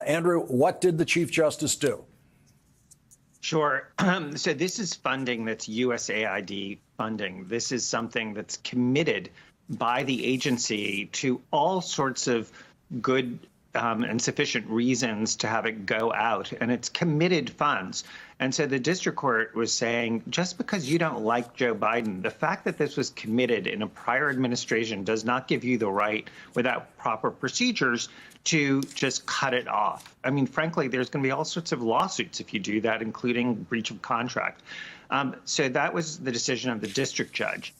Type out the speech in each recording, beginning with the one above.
Andrew, what did the Chief Justice do? Sure. So this is funding that's USAID funding. This is something that's committed by the agency to all sorts of good and sufficient reasons to have it go out, and it's committed funds. And so the district court was saying, just because you don't like Joe Biden, the fact that this was committed in a prior administration does not give you the right, without proper procedures, to just cut it off. I mean, frankly, there's going to be all sorts of lawsuits if you do that, including breach of contract. So that was the decision of the district judge.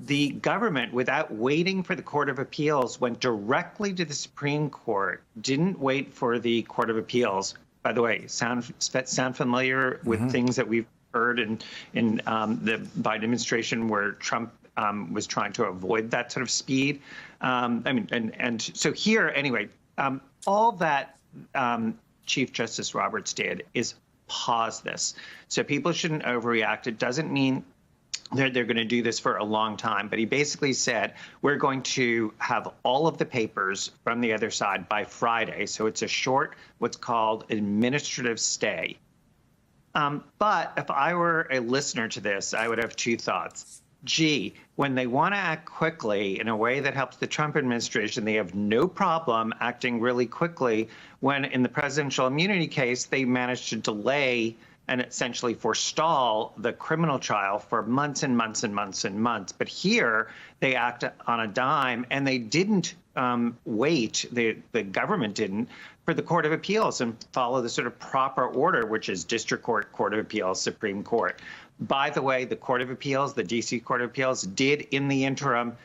The government, without waiting for the Court of Appeals, went directly to the Supreme Court, didn't wait for the Court of Appeals. By the way, sound familiar with things that we've heard in the Biden administration where Trump was trying to avoid that sort of speed? So here, anyway, all that Chief Justice Roberts did is pause this. So people shouldn't overreact. It doesn't mean they're going to do this for a long time. But he basically said, we're going to have all of the papers from the other side by Friday. So it's a short, what's called administrative stay. But if I were a listener to this, I would have two thoughts. Gee, when they want to act quickly in a way that helps the Trump administration, they have no problem acting really quickly when in the presidential immunity case, they managed to delay and essentially forestall the criminal trial for months and months and months and months. But here they act on a dime, and they didn't wait, the government didn't, for the Court of Appeals and follow the sort of proper order, which is District Court, Court of Appeals, Supreme Court. By the way, the Court of Appeals, the D.C. Court of Appeals, did in the interim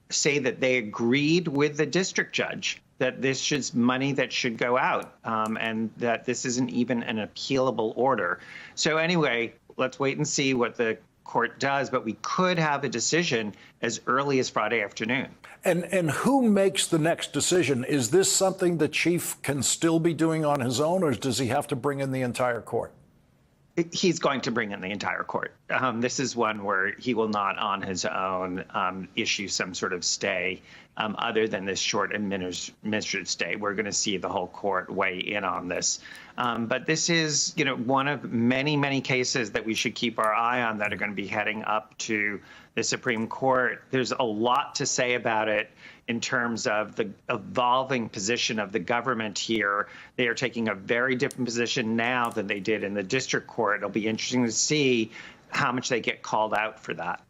say that they agreed with the district judge that this is money that should go out and that this isn't even an appealable order. So anyway, let's wait and see what the court does, but we could have a decision as early as Friday afternoon. And who makes the next decision? Is this something the chief can still be doing on his own, or does he have to bring in the entire court? He's going to bring in the entire court. This is one where he will not on his own issue some sort of stay other than this short administrative stay. We're going to see the whole court weigh in on this. But this is, one of many, many cases that we should keep our eye on that are going to be heading up to the Supreme Court. There's a lot to say about it in terms of the evolving position of the government here. They are taking a very different position now than they did in the district court. It'll be interesting to see how much they get called out for that.